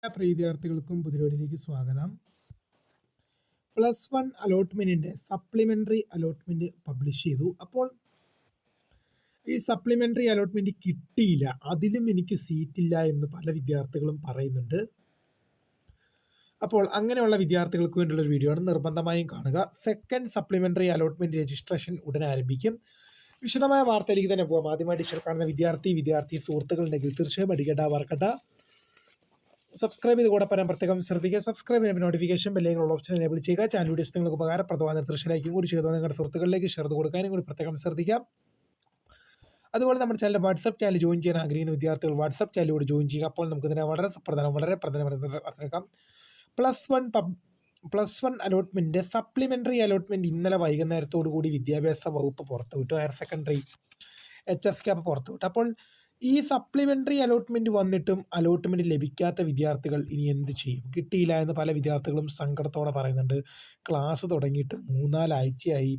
പ്രിയ വിദ്യാർത്ഥികൾക്കും പുതിയതിലേക്ക് സ്വാഗതം. +1 അലോട്ട്മെന്റിന്റെ supplementary allotment publish ചെയ്തു. അപ്പോൾ ഈ സപ്ലിമെന്ററി അലോട്ട്മെന്റ് കിട്ടിയില്ല, അതിലും എനിക്ക് സീറ്റില്ല എന്ന് പല വിദ്യാർത്ഥികളും പറയുന്നുണ്ട്. അപ്പോൾ അങ്ങനെയുള്ള വിദ്യാർത്ഥികൾക്ക് വേണ്ടിയുള്ള ഒരു വീഡിയോ ആണ്, നിർബന്ധമായും കാണുക. സെക്കൻഡ് സപ്ലിമെന്ററി അലോട്ട്മെന്റ് രജിസ്ട്രേഷൻ ഉടൻ ആരംഭിക്കും. വിശദമായ വാർത്തയിലേക്ക് തന്നെ പോകാം. ആദ്യമായി ടീച്ചർ കാണുന്ന വിദ്യാർത്ഥി സുഹൃത്തുക്കളുണ്ടെങ്കിൽ തീർച്ചയായും അടിക്കട്ട വർക്കട്ട സബ്സ്ക്രൈബ് ചെയ്ത് കൂടെ പറയാൻ പ്രത്യേകം ശ്രദ്ധിക്കുക. സബ്സ്ക്രൈബ് ചെയ്യുന്ന നോട്ടിഫിക്കേഷൻ ബെല്ലിലുള്ള ഓപ്ഷൻ എനേബിൾ ചെയ്യുക. ചാനൽ വീഡിയോസ് നിങ്ങൾക്ക് ഉപകാരപ്രദമായ തീർച്ചയായും കൂടി ചെയ്തു നിങ്ങളുടെ സുഹൃത്തുക്കളിലേക്ക് ഷെയർ കൊടുക്കാനും കൂടി പ്രത്യേകം ശ്രദ്ധിക്കാം. അതുപോലെ നമ്മുടെ ചാനൽ വാട്സപ്പ് ചാനൽ ജോയിൻ ചെയ്യാൻ ആഗ്രഹിക്കുന്ന വിദ്യാർത്ഥികൾ വാട്സപ്പ് ചാനലിലൂടെ ജോയിൻ ചെയ്യുക. അപ്പോൾ നമുക്ക് ഇതിനെ വളരെ പ്രധാനപ്പെട്ട +1 അലോട്ട്മെന്റ് സപ്ലിമെന്ററി അലോട്ട്മെന്റ് ഇന്നലെ വൈകുന്നേരത്തോടു കൂടി വിദ്യാഭ്യാസ വകുപ്പ് പുറത്തുവിട്ടു. ഹയർ സെക്കൻഡറി HSK പുറത്തുവിട്ടു. അപ്പോൾ ഈ സപ്ലിമെന്ററി അലോട്ട്മെന്റ് വന്നിട്ടും അലോട്ട്മെന്റ് ലഭിക്കാത്ത വിദ്യാർത്ഥികൾ ഇനി എന്ത് ചെയ്യും? കിട്ടിയില്ല എന്ന് പല വിദ്യാർത്ഥികളും സങ്കടത്തോടെ പറയുന്നുണ്ട്. ക്ലാസ് തുടങ്ങിയിട്ട് 3-4 ആഴ്ചയായി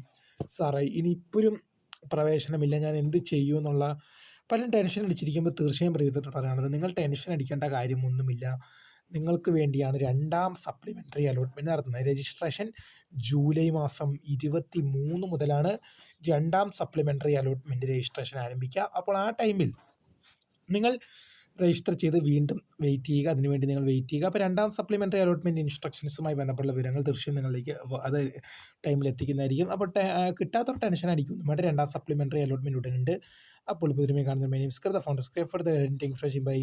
സാറേ, ഇനി ഇപ്പോഴും പ്രവേശനമില്ല, ഞാൻ എന്ത് ചെയ്യും എന്നുള്ള പലരും ടെൻഷൻ അടിച്ചിരിക്കുമ്പോൾ തീർച്ചയായും പ്രിയപ്പെട്ടവരോട് പറയാനുള്ളത്, നിങ്ങൾ ടെൻഷൻ അടിക്കേണ്ട കാര്യമൊന്നുമില്ല. നിങ്ങൾക്ക് വേണ്ടിയാണ് രണ്ടാം സപ്ലിമെന്ററി അലോട്ട്മെന്റ് നടത്തുന്നത്. രജിസ്ട്രേഷൻ ജൂലൈ മാസം 23 മുതലാണ് രണ്ടാം സപ്ലിമെന്ററി അലോട്ട്മെന്റ് രജിസ്ട്രേഷൻ ആരംഭിക്കുക. അപ്പോൾ ആ ടൈമിൽ നിങ്ങൾ രജിസ്റ്റർ ചെയ്ത് വീണ്ടും വെയിറ്റ് ചെയ്യുക. അതിനുവേണ്ടി നിങ്ങൾ വെയിറ്റ് ചെയ്യുക. അപ്പോൾ രണ്ടാം സപ്ലിമെന്ററി അലോട്ട്മെന്റ് ഇൻസ്ട്രക്ഷൻസുമായി ബന്ധപ്പെട്ട വിവരങ്ങൾ തീർച്ചയായും നിങ്ങളിലേക്ക് അത് ടൈമിൽ എത്തിക്കുന്നതായിരിക്കും. അപ്പോൾ കിട്ടാത്തൊരു ടെൻഷൻ അടിക്കും. നമ്മുടെ രണ്ടാം സപ്ലിമെന്ററി അലോട്ട്മെന്റ് ഉടനുണ്ട്. അപ്പോൾ പുതുമയെ കാണുന്ന my name is Kritha founder scribe for the by.